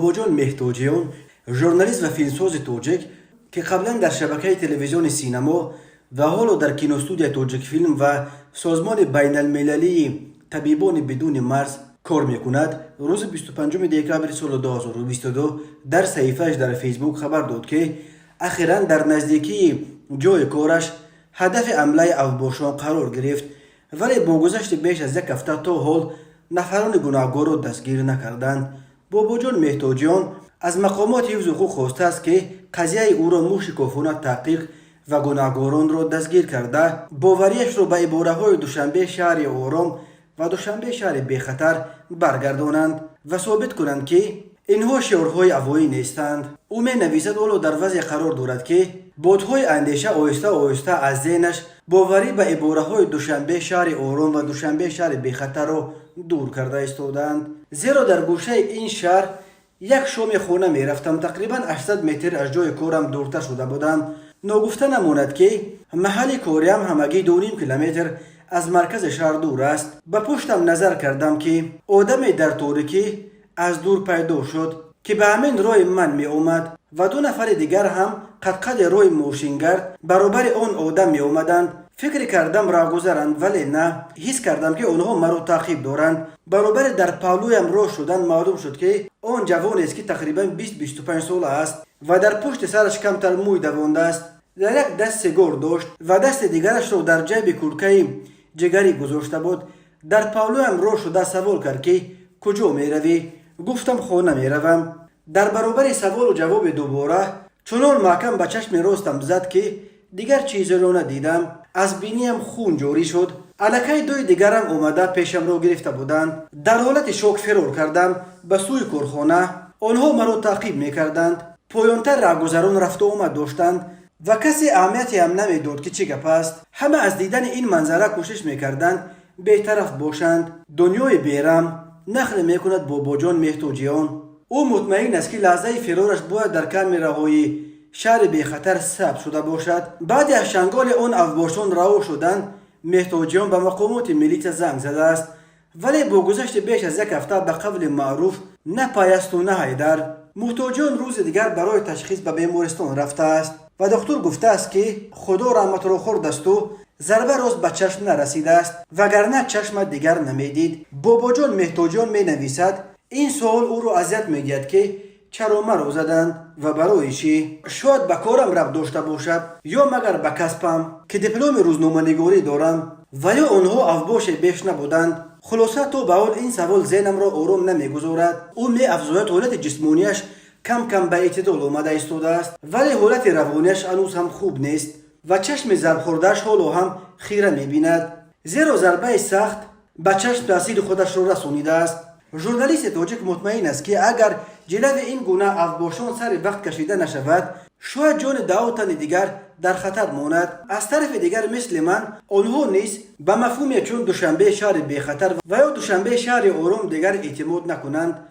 باباجان مهتاجیان ژورنالیست و فیلمساز تاجیک که قبلا در شبکه تلویزیون سینما و حالا در کینوستودیو تاجیک فیلم و سازمان بین المللی طبیبان بدون مرز کار میکند، روز 25 دکتر سال 2022 در صحیفه‌اش در فیسبوک خبر داد که اخیراً در نزدیکی جای کارش هدف حمله افباشان قرار گرفت، ولی با گذشت بیش از یک هفته تا حال نفران گناهگار را دستگیر نکردند. باباجان مهتاجیان از مقامات حفظ حقوق خواسته است که قضیه او را موشکافانه تحقیق و گناهگاران را دستگیر کرده باوریش را به عباره‌های دوشنبه شهر آرام و دوشنبه شهر بی‌خطر برگردانند و ثابت کنند که اینها شعارهای هوایی نیستند. او می نویسد اولو در وضع قرار دارد که بادهای اندیشه آهسته آهسته از ذهنش باوری به عباره‌های دوشنبه شهر آرام و دوشنبه شهر بی‌خطر را دور کرده ایستادند. زیرا در گوشه این شهر یک شام خانه می رفتم، تقریبا 800 متر از جای کارم دورتر شده بودم. ناگفته نماند که محل کاریم همگی 2.5 کیلومتر از مرکز شهر دور است. به پشتم نظر کردم که آدمی در تاریکی از دور پیدا شد که به همین راه من می آمد و 2 نفر دیگر هم قد راه ماشینگرد برابر آن آدم می آمدند. فکر کردم راهگذرند، ولی نه، حس کردم که آنها مرا تعقیب دارند. برابر در پهلویم راه شدن معلوم شد که آن جوانی است که تقریبا 20-25 ساله است و در پشت سرش کمتر موی دوانده است. در یک دست سیگار داشت و دست دیگرش را در جیب کورتکه جگری گذاشته بود. در پهلویم راه شده سوال کرد که کجا می روی؟ گفتم خانه می روم. در برابر سوال و جواب دوباره چنان محکم به چشم راستم زد که دیگر چیزی را ندیدم. از بینیم خون جاری شد. الکی 2 دیگرم اومده پیشم را گرفته بودند. در حالت شوک فرار کردم به سوی کارخانه. آنها مرا تعقیب میکردند. پایانتر راهگذران رفت و آمد داشتند و کسی اهمیتی هم نمیداد که چه گپ است. همه از دیدن این منظره کوشش میکردند بی‌طرف باشند. دنیای بیرم نخل میکند باباجان مهتاجیان. او مطمئن است که لحظه فرارش باید در کامراهای شهر بی‌خطر ثبت شده باشد. بعد از شنگال آن افباشان رها شدن، مهتاجیان به مقامات ملیت زنگ زده است، ولی با گذشت بیش از 1 هفته به قول معروف نه پیست و نه حیدر. مهتاجیان روز دیگر برای تشخیص به بیمارستان رفته است و دکتر گفته است که خدا رحمت را خورد است و ضربه راست به چشم نرسیده است، وگرنه چشم دیگر نمیدید. باباجان مهتاجیان می نویسد این سوال او را اذیت میگیرد که چرا مرا زدند و برای چی؟ شاید به کارم ربط داشته باشد یا مگر به کسبم که دیپلم روزنامه‌نگاری دارم و یا آنها افباش بیش نبودند. خلاصه تو به حال این سوال ذهنم را آرام نمیگذارد. او می افزاید حالت جسمانیش کم کم به اعتدال آمده ایستاده است، ولی حالت روانیش هنوز هم خوب نیست و چشم ضرب خورده‌اش حالا هم خیره می‌بیند، زیرا ضربه سخت به چشم تاثیر خودش را رسانیده است. ژورنالیست تاجیک مطمئن است که اگر جلوی این گونه افباشان سر وقت کشیده نشود، شاید جان 10 تن دیگر در خطر ماند. از طرف دیگر مثل من آنها نیز به مفهومی چون دوشنبه شهر بی‌خطر و یا دوشنبه شهر آرام دیگر اعتماد نکنند.